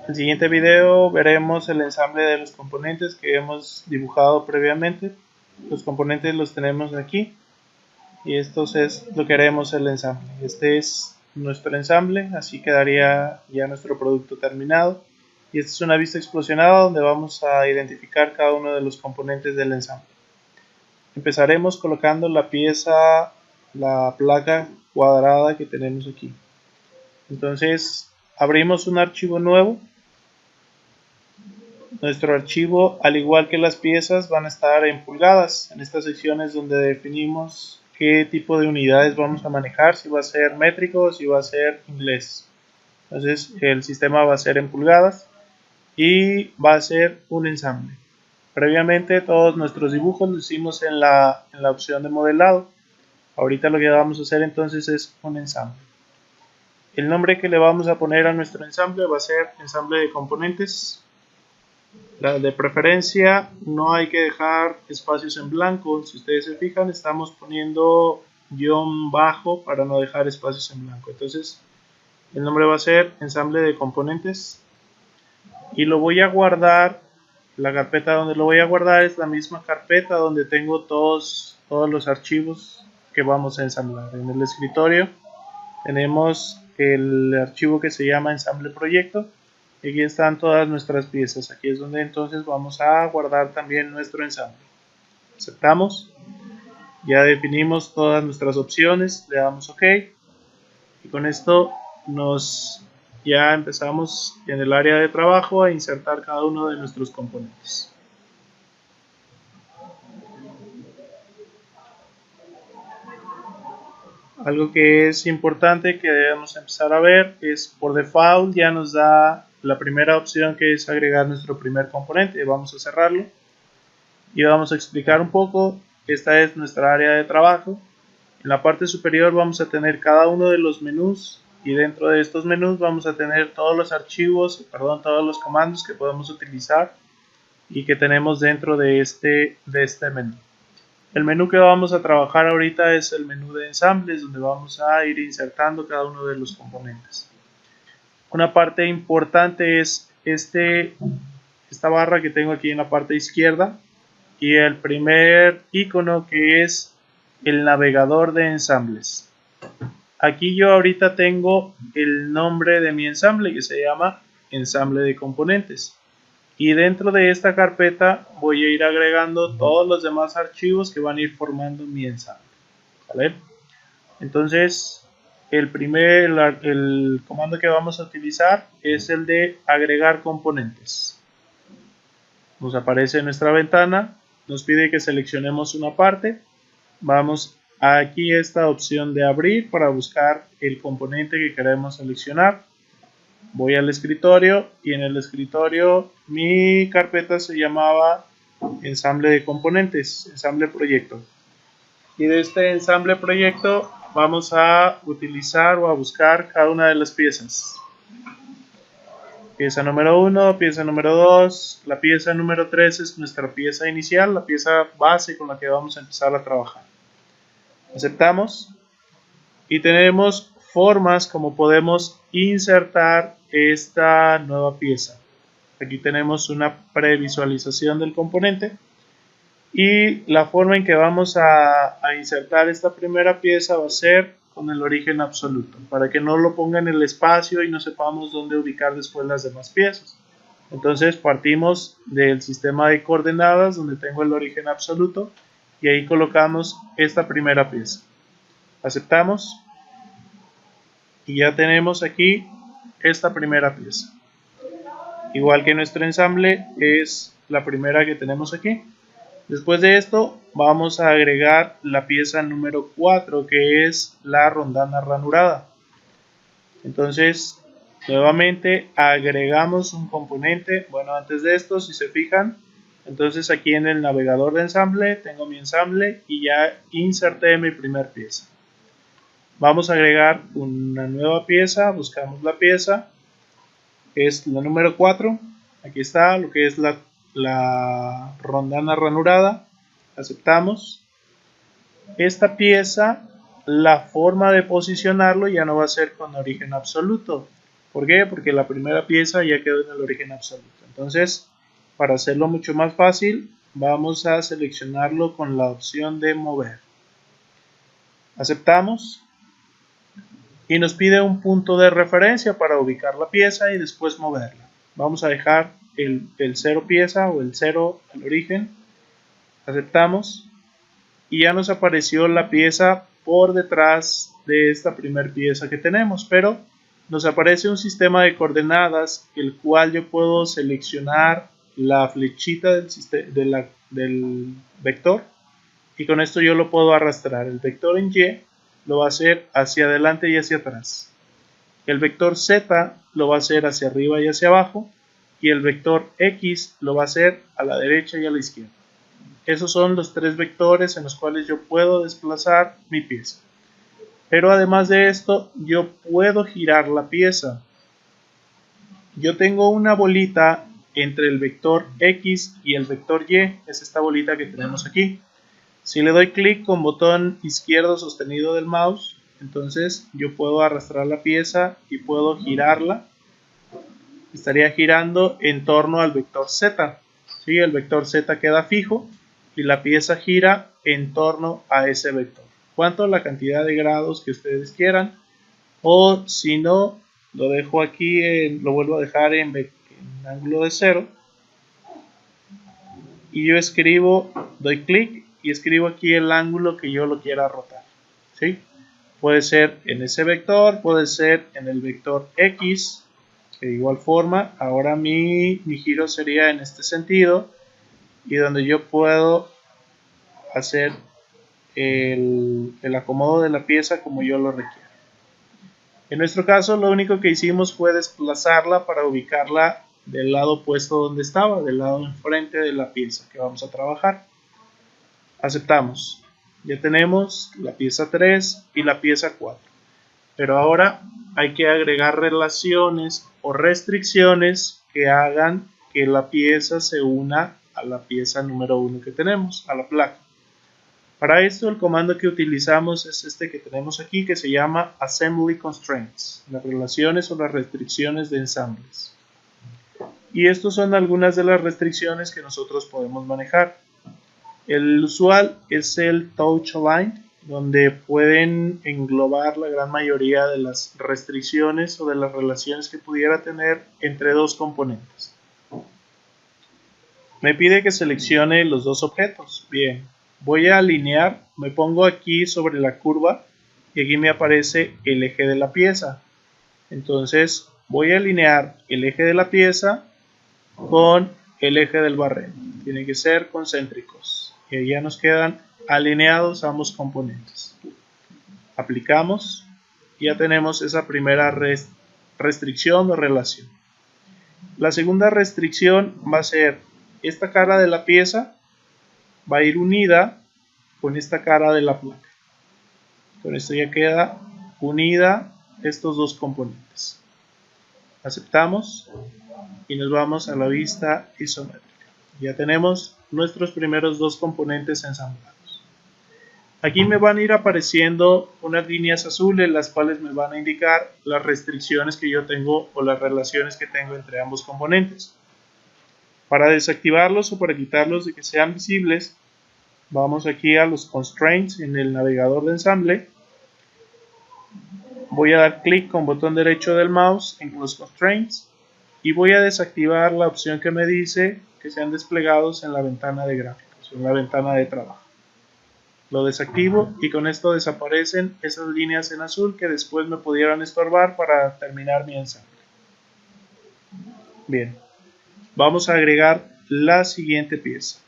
el siguiente video veremos el ensamble de los componentes que hemos dibujado previamente. Los componentes los tenemos aquí y esto es lo que haremos el ensamble. Este es nuestro ensamble, así quedaría ya nuestro producto terminado. Y esta es una vista explosionada donde vamos a identificar cada uno de los componentes del ensamble. Empezaremos colocando la pieza, la placa cuadrada que tenemos aquí. Entonces abrimos un archivo nuevo. Nuestro archivo, al igual que las piezas, van a estar en pulgadas. En estas secciones donde definimos qué tipo de unidades vamos a manejar, si va a ser métrico o si va a ser inglés. Entonces el sistema va a ser en pulgadas y va a ser un ensamble. Previamente todos nuestros dibujos los hicimos en la opción de modelado. Ahorita lo que vamos a hacer entonces es un ensamble. El nombre que le vamos a poner a nuestro ensamble va a ser ensamble de componentes. De preferencia no hay que dejar espacios en blanco. Si ustedes se fijan, estamos poniendo guión bajo para no dejar espacios en blanco. Entonces el nombre va a ser ensamble de componentes y lo voy a guardar. La carpeta donde lo voy a guardar es la misma carpeta donde tengo todos los archivos que vamos a ensamblar. En el escritorio tenemos el archivo que se llama ensamble proyecto. Aquí están todas nuestras piezas. Aquí es donde entonces vamos a guardar también nuestro ensamble. Aceptamos. Ya definimos todas nuestras opciones. Le damos OK. Y con esto ya empezamos en el área de trabajo a insertar cada uno de nuestros componentes. Algo que es importante que debemos empezar a ver es por default ya nos da la primera opción, que es agregar nuestro primer componente. Vamos a cerrarlo y vamos a explicar un poco. Esta es nuestra área de trabajo. En la parte superior vamos a tener cada uno de los menús y dentro de estos menús vamos a tener todos los archivos, todos los comandos que podemos utilizar y que tenemos dentro de este menú. El menú que vamos a trabajar ahorita es el menú de ensambles, donde vamos a ir insertando cada uno de los componentes. Una parte importante es esta barra que tengo aquí en la parte izquierda y el primer icono, que es el navegador de ensambles. Aquí yo ahorita tengo el nombre de mi ensamble, que se llama ensamble de componentes. Y dentro de esta carpeta voy a ir agregando todos los demás archivos que van a ir formando mi ensamble. ¿Vale? Entonces, el comando que vamos a utilizar es el de agregar componentes. Nos aparece en nuestra ventana, nos pide que seleccionemos una parte. Vamos aquí a esta opción de abrir para buscar el componente que queremos seleccionar. Voy al escritorio y en el escritorio mi carpeta se llamaba ensamble de componentes, ensamble proyecto. Y de este ensamble proyecto vamos a utilizar o a buscar cada una de las piezas. Pieza número 1, pieza número 2, la pieza número 3 es nuestra pieza inicial, la pieza base con la que vamos a empezar a trabajar. Aceptamos y tenemos formas como podemos insertar esta nueva pieza. Aquí tenemos una previsualización del componente y la forma en que vamos a insertar esta primera pieza va a ser con el origen absoluto, para que no lo ponga en el espacio y no sepamos dónde ubicar después las demás piezas. Entonces partimos del sistema de coordenadas donde tengo el origen absoluto y ahí colocamos esta primera pieza. Aceptamos y ya tenemos aquí esta primera pieza. Igual que nuestro ensamble es la primera que tenemos aquí. Después de esto vamos a agregar la pieza número 4, que es la rondana ranurada. Entonces nuevamente agregamos un componente. Bueno, antes de esto, si se fijan, entonces aquí en el navegador de ensamble tengo mi ensamble y ya inserté mi primer pieza. Vamos a agregar una nueva pieza, buscamos la pieza, es la número 4, aquí está lo que es la rondana ranurada, aceptamos. Esta pieza, la forma de posicionarlo ya no va a ser con origen absoluto, ¿Por qué? Porque la primera pieza ya quedó en el origen absoluto. Entonces, para hacerlo mucho más fácil, vamos a seleccionarlo con la opción de mover. Aceptamos y nos pide un punto de referencia para ubicar la pieza y después moverla. Vamos a dejar el 0 pieza o el 0 al origen. Aceptamos y ya nos apareció la pieza por detrás de esta primera pieza que tenemos, pero nos aparece un sistema de coordenadas el cual yo puedo seleccionar la flechita del vector y con esto yo lo puedo arrastrar. El vector en Y lo va a hacer hacia adelante y hacia atrás. El vector Z lo va a hacer hacia arriba y hacia abajo y el vector X lo va a hacer a la derecha y a la izquierda. Esos son los tres vectores en los cuales yo puedo desplazar mi pieza. Pero además de esto, yo puedo girar la pieza. Yo tengo una bolita entre el vector X y el vector Y, es esta bolita que tenemos aquí. Si le doy clic con botón izquierdo sostenido del mouse, entonces yo puedo arrastrar la pieza y puedo girarla. Estaría girando en torno al vector Z. ¿Sí? El vector Z queda fijo y la pieza gira en torno a ese vector. ¿Cuánto? La cantidad de grados que ustedes quieran. O si no, lo dejo aquí, lo vuelvo a dejar en ángulo de 0. Y yo escribo, doy clic y escribo aquí el ángulo que yo lo quiera rotar. ¿Sí? Puede ser en ese vector, puede ser en el vector X. De igual forma, ahora mi giro sería en este sentido. Y donde yo puedo hacer el acomodo de la pieza como yo lo requiero. En nuestro caso, lo único que hicimos fue desplazarla para ubicarla del lado opuesto donde estaba, del lado enfrente de la pieza que vamos a trabajar. Aceptamos. Ya tenemos la pieza 3 y la pieza 4. Pero ahora hay que agregar relaciones o restricciones que hagan que la pieza se una a la pieza número 1 que tenemos, a la placa. Para esto el comando que utilizamos es este que tenemos aquí, que se llama Assembly Constraints, las relaciones o las restricciones de ensambles. Y estas son algunas de las restricciones que nosotros podemos manejar. El usual es el Touch Align, donde pueden englobar la gran mayoría de las restricciones o de las relaciones que pudiera tener entre dos componentes. Me pide que seleccione los dos objetos. Bien. Voy a alinear, me pongo aquí sobre la curva y aquí me aparece el eje de la pieza. Entonces voy a alinear el eje de la pieza con el eje del barreno. Tienen que ser concéntricos. Y ya nos quedan alineados ambos componentes. Aplicamos y ya tenemos esa primera restricción o relación. La segunda restricción va a ser esta cara de la pieza. Va a ir unida con esta cara de la placa. Con esto ya queda unida estos dos componentes. Aceptamos y nos vamos a la vista isométrica. Ya tenemos nuestros primeros dos componentes ensamblados. Aquí me van a ir apareciendo unas líneas azules, las cuales me van a indicar las restricciones que yo tengo o las relaciones que tengo entre ambos componentes. Para desactivarlos o para quitarlos de que sean visibles, vamos aquí a los constraints en el navegador de ensamble. Voy a dar clic con botón derecho del mouse en los constraints y voy a desactivar la opción que me dice que sean desplegados en la ventana de gráficos, en la ventana de trabajo. Lo desactivo y con esto desaparecen esas líneas en azul que después me pudieran estorbar para terminar mi ensamble. Bien. Vamos a agregar la siguiente pieza.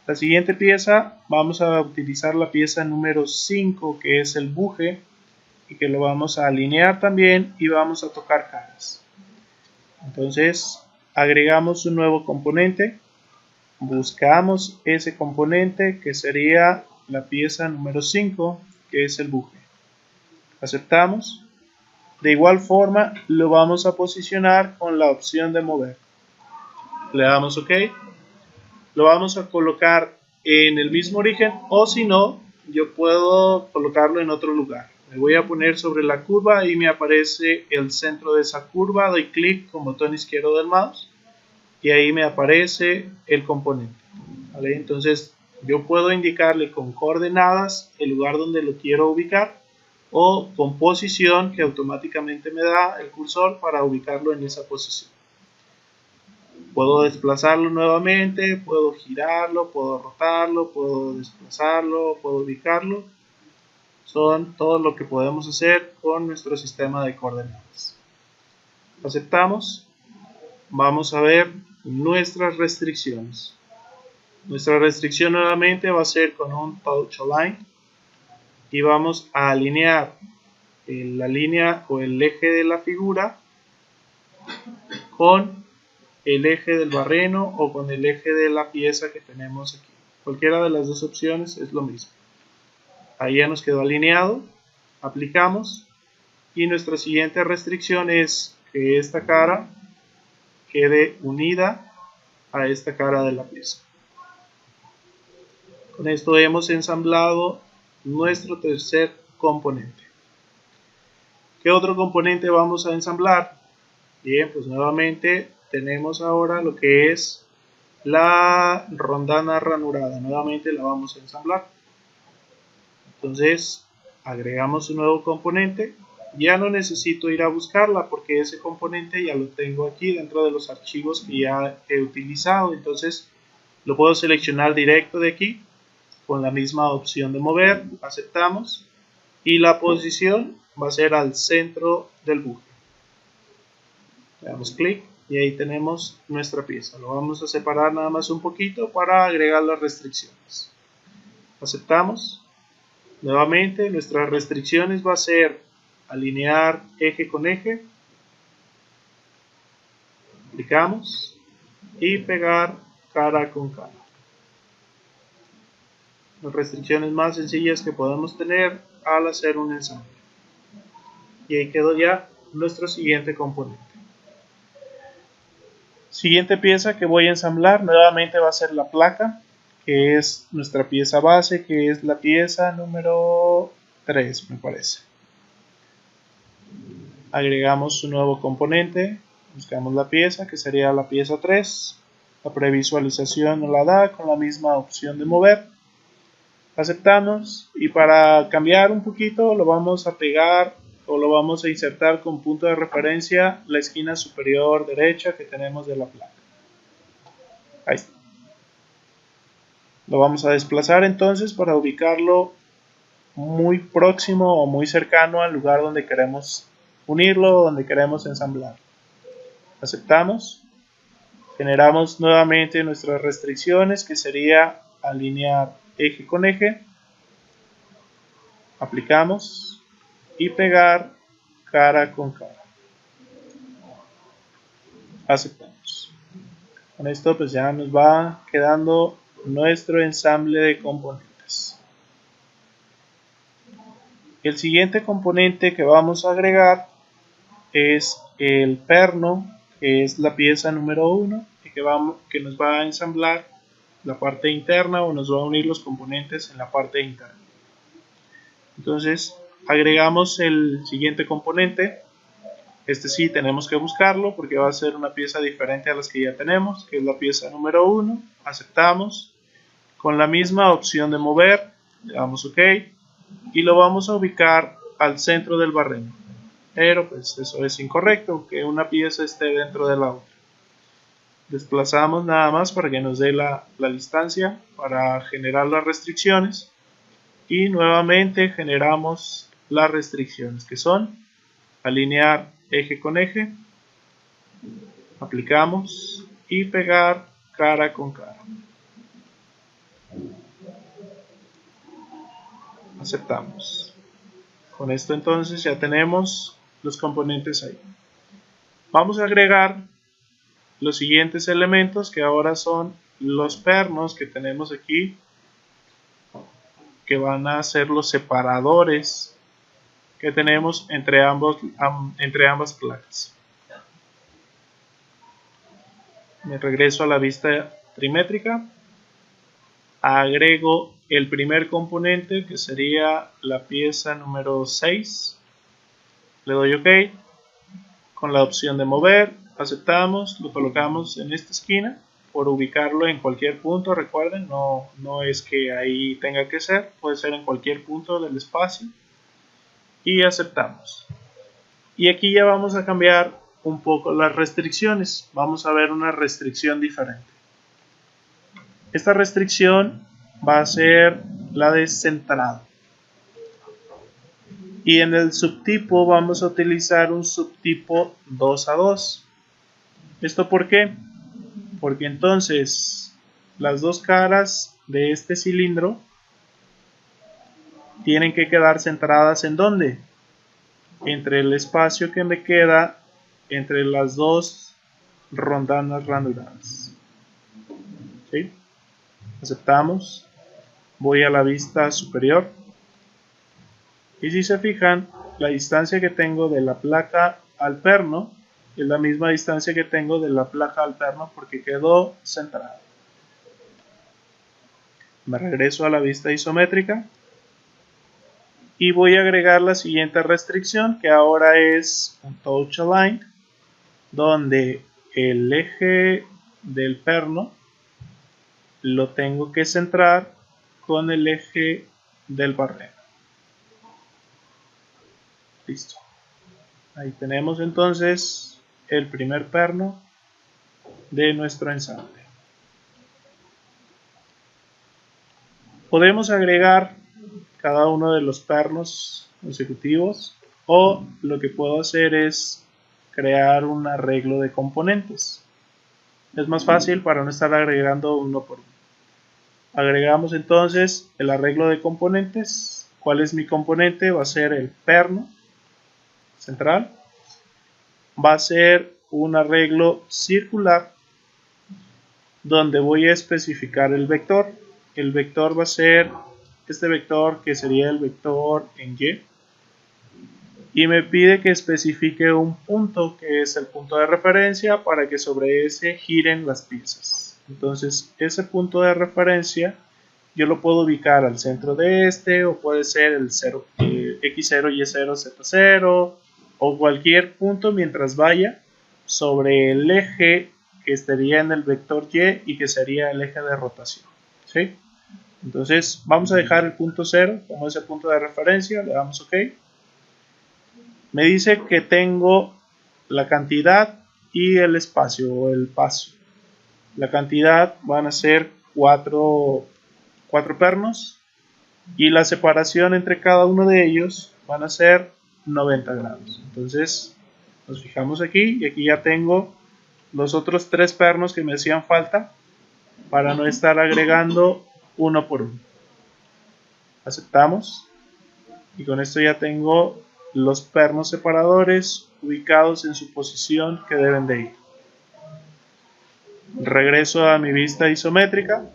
La siguiente pieza vamos a utilizar la pieza número 5, que es el buje, y que lo vamos a alinear también y vamos a tocar caras. Entonces agregamos un nuevo componente, buscamos ese componente que sería la pieza número 5, que es el buje. Aceptamos. De igual forma lo vamos a posicionar con la opción de mover. Le damos OK. Lo vamos a colocar en el mismo origen o si no, yo puedo colocarlo en otro lugar. Me voy a poner sobre la curva y me aparece el centro de esa curva. Doy clic con botón izquierdo del mouse y ahí me aparece el componente. ¿Vale? Entonces yo puedo indicarle con coordenadas el lugar donde lo quiero ubicar o con posición que automáticamente me da el cursor para ubicarlo en esa posición. Puedo desplazarlo nuevamente, puedo girarlo, puedo rotarlo, puedo desplazarlo, puedo ubicarlo. Son todo lo que podemos hacer con nuestro sistema de coordenadas. Aceptamos. Vamos a ver nuestras restricciones. Nuestra restricción nuevamente va a ser con un touch align y vamos a alinear la línea o el eje de la figura con el eje del barreno o con el eje de la pieza que tenemos aquí. Cualquiera de las dos opciones es lo mismo. Ahí ya nos quedó alineado, aplicamos y nuestra siguiente restricción es que esta cara quede unida a esta cara de la pieza. Con esto hemos ensamblado nuestro tercer componente. ¿Qué otro componente vamos a ensamblar? Bien, pues nuevamente tenemos ahora lo que es la rondana ranurada. Nuevamente la vamos a ensamblar. Entonces agregamos un nuevo componente. Ya no necesito ir a buscarla porque ese componente ya lo tengo aquí dentro de los archivos que ya he utilizado. Entonces lo puedo seleccionar directo de aquí con la misma opción de mover. Aceptamos y la posición va a ser al centro del buje. Le damos clic y ahí tenemos nuestra pieza. Lo vamos a separar nada más un poquito para agregar las restricciones. Aceptamos. Nuevamente nuestras restricciones va a ser alinear eje con eje. Aplicamos y pegar cara con cara. Las restricciones más sencillas que podemos tener al hacer un ensamble. Y ahí quedó ya nuestro siguiente componente. Siguiente pieza que voy a ensamblar nuevamente va a ser la placa, que es nuestra pieza base, que es la pieza número 3, me parece. Agregamos un nuevo componente, buscamos la pieza, que sería la pieza 3. La previsualización nos la da con la misma opción de mover. Aceptamos y para cambiar un poquito lo vamos a pegar o lo vamos a insertar con punto de referencia la esquina superior derecha que tenemos de la placa. Ahí está. Lo vamos a desplazar entonces para ubicarlo muy próximo o muy cercano al lugar donde queremos unirlo o donde queremos ensamblar. Aceptamos. Generamos nuevamente nuestras restricciones, que sería alinear eje con eje. Aplicamos y pegar cara con cara. Aceptamos. Con esto pues ya nos va quedando nuestro ensamble de componentes. El siguiente componente que vamos a agregar es el perno, que es la pieza número 1 y que nos va a ensamblar la parte interna o nos va a unir los componentes en la parte interna. Entonces agregamos el siguiente componente. Este sí tenemos que buscarlo porque va a ser una pieza diferente a las que ya tenemos, que es la pieza número 1. Aceptamos. Con la misma opción de mover, le damos OK y lo vamos a ubicar al centro del barreno. Pero pues eso es incorrecto, que una pieza esté dentro de la otra. Desplazamos nada más para que nos dé la distancia para generar las restricciones. Y nuevamente generamos las restricciones, que son alinear eje con eje, aplicamos y pegar cara con cara. Aceptamos. Con esto entonces ya tenemos los componentes ahí. Vamos a agregar los siguientes elementos, que ahora son los pernos que tenemos aquí, que van a ser los separadores que tenemos entre ambas placas. Me regreso a la vista trimétrica agrego el primer componente, que sería la pieza número 6, le doy OK, con la opción de mover, aceptamos, lo colocamos en esta esquina, por ubicarlo en cualquier punto, recuerden, no es que ahí tenga que ser, puede ser en cualquier punto del espacio, y aceptamos. Y aquí ya vamos a cambiar un poco las restricciones, vamos a ver una restricción diferente. Esta restricción va a ser la de centrado. Y en el subtipo vamos a utilizar un subtipo 2 a 2. ¿Esto por qué? Porque entonces las dos caras de este cilindro tienen que quedar centradas ¿en dónde? Entre el espacio que me queda entre las dos rondanas ranuradas. ¿Sí? Aceptamos. Voy a la vista superior. Y si se fijan, la distancia que tengo de la placa al perno es la misma distancia que tengo de la placa al perno porque quedó centrada. Me regreso a la vista isométrica y voy a agregar la siguiente restricción, que ahora es un touch align, donde el eje del perno lo tengo que centrar con el eje del barreno. Listo. Ahí tenemos entonces el primer perno de nuestro ensamble. Podemos agregar cada uno de los pernos consecutivos, o lo que puedo hacer es crear un arreglo de componentes. Es más fácil para no estar agregando uno por uno. Agregamos entonces el arreglo de componentes. ¿Cuál es mi componente? Va a ser el perno central. Va a ser un arreglo circular donde voy a especificar el vector. El vector va a ser este vector, que sería el vector en Y, y me pide que especifique un punto, que es el punto de referencia, para que sobre ese giren las piezas. Entonces ese punto de referencia yo lo puedo ubicar al centro de este, o puede ser el 0, X0, Y0, Z0, o cualquier punto mientras vaya sobre el eje que estaría en el vector Y y que sería el eje de rotación. ¿Sí? Entonces vamos a dejar el punto 0 como ese punto de referencia, le damos OK. Me dice que tengo la cantidad y el espacio o el paso. La cantidad van a ser 4 pernos y la separación entre cada uno de ellos van a ser 90 grados. Entonces nos fijamos aquí y aquí ya tengo los otros 3 pernos que me hacían falta para no estar agregando uno por uno. Aceptamos y con esto ya tengo los pernos separadores ubicados en su posición que deben de ir. Regreso a mi vista isométrica.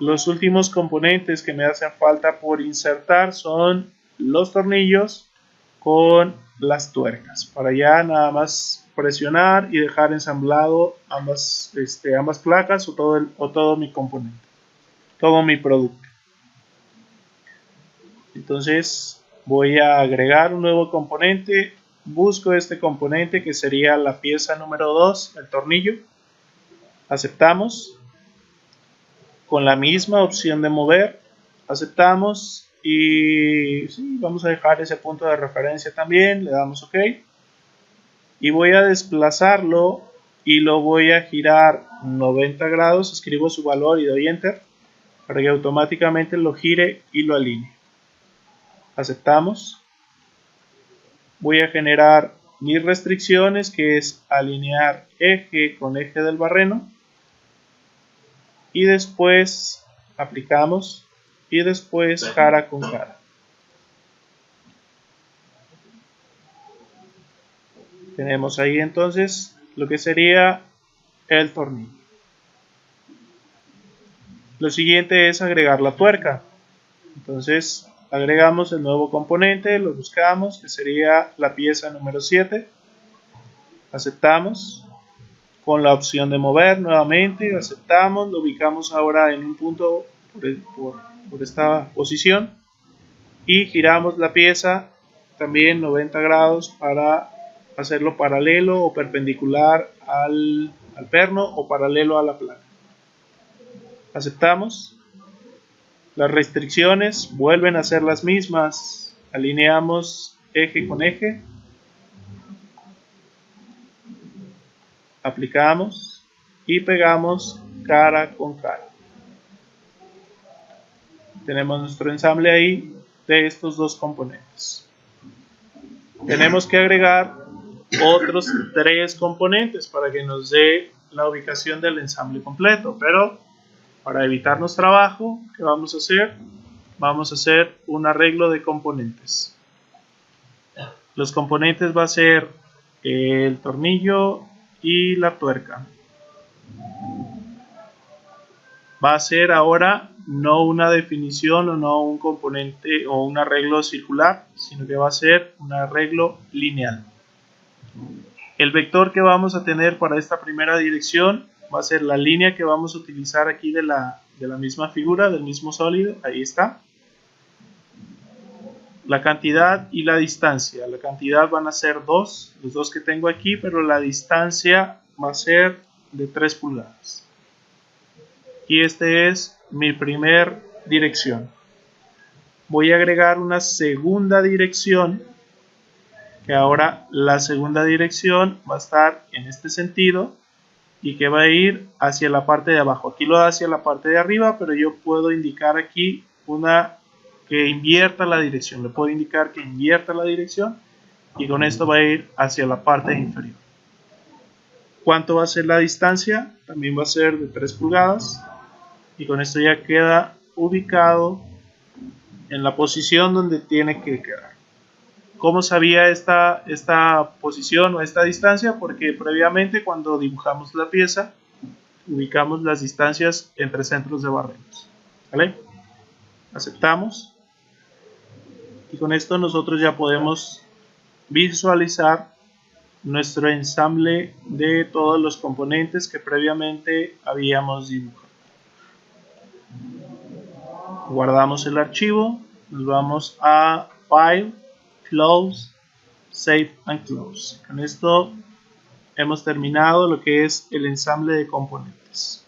Los últimos componentes que me hacen falta por insertar son los tornillos con las tuercas. Para ya nada más presionar y dejar ensamblado ambas placas o todo mi componente, todo mi producto. Entonces voy a agregar un nuevo componente, busco este componente que sería la pieza número 2, el tornillo, aceptamos, con la misma opción de mover, aceptamos y sí, vamos a dejar ese punto de referencia también, le damos OK y voy a desplazarlo y lo voy a girar 90 grados, escribo su valor y doy Enter para que automáticamente lo gire y lo alinee. Aceptamos. Voy a generar mis restricciones, que es alinear eje con eje del barreno. Y después aplicamos. Y después cara con cara. Tenemos ahí entonces lo que sería el tornillo. Lo siguiente es agregar la tuerca. Entonces agregamos el nuevo componente, lo buscamos, que sería la pieza número 7. Aceptamos. Con la opción de mover nuevamente, aceptamos, lo ubicamos ahora en un punto por esta posición y giramos la pieza también 90 grados para hacerlo paralelo o perpendicular al perno o paralelo a la placa. Aceptamos. Las restricciones vuelven a ser las mismas. Alineamos eje con eje. Aplicamos y pegamos cara con cara. Tenemos nuestro ensamble ahí de estos dos componentes. Tenemos que agregar otros 3 componentes para que nos dé la ubicación del ensamble completo, pero para evitarnos trabajo, ¿qué vamos a hacer? Vamos a hacer un arreglo de componentes. Los componentes va a ser el tornillo y la tuerca. Va a ser ahora no una definición o no un componente o un arreglo circular, sino que va a ser un arreglo lineal. El vector que vamos a tener para esta primera dirección va a ser la línea que vamos a utilizar aquí de la misma figura, del mismo sólido. Ahí está. La cantidad y la distancia. La cantidad van a ser 2, los dos que tengo aquí, pero la distancia va a ser de 3 pulgadas. Y este es mi primer dirección. Voy a agregar una segunda dirección, que ahora la segunda dirección va a estar en este sentido y que va a ir hacia la parte de abajo. Aquí lo da hacia la parte de arriba, pero yo puedo indicar aquí una que invierta la dirección. Le puedo indicar que invierta la dirección y con esto va a ir hacia la parte inferior. ¿Cuánto va a ser la distancia? También va a ser de 3 pulgadas y con esto ya queda ubicado en la posición donde tiene que quedar. ¿Cómo sabía esta posición o esta distancia? Porque previamente cuando dibujamos la pieza ubicamos las distancias entre centros de barreras. ¿Vale? Aceptamos. Y con esto nosotros ya podemos visualizar nuestro ensamble de todos los componentes que previamente habíamos dibujado. Guardamos el archivo, nos vamos a File, Close, Save and Close. Con esto hemos terminado lo que es el ensamble de componentes.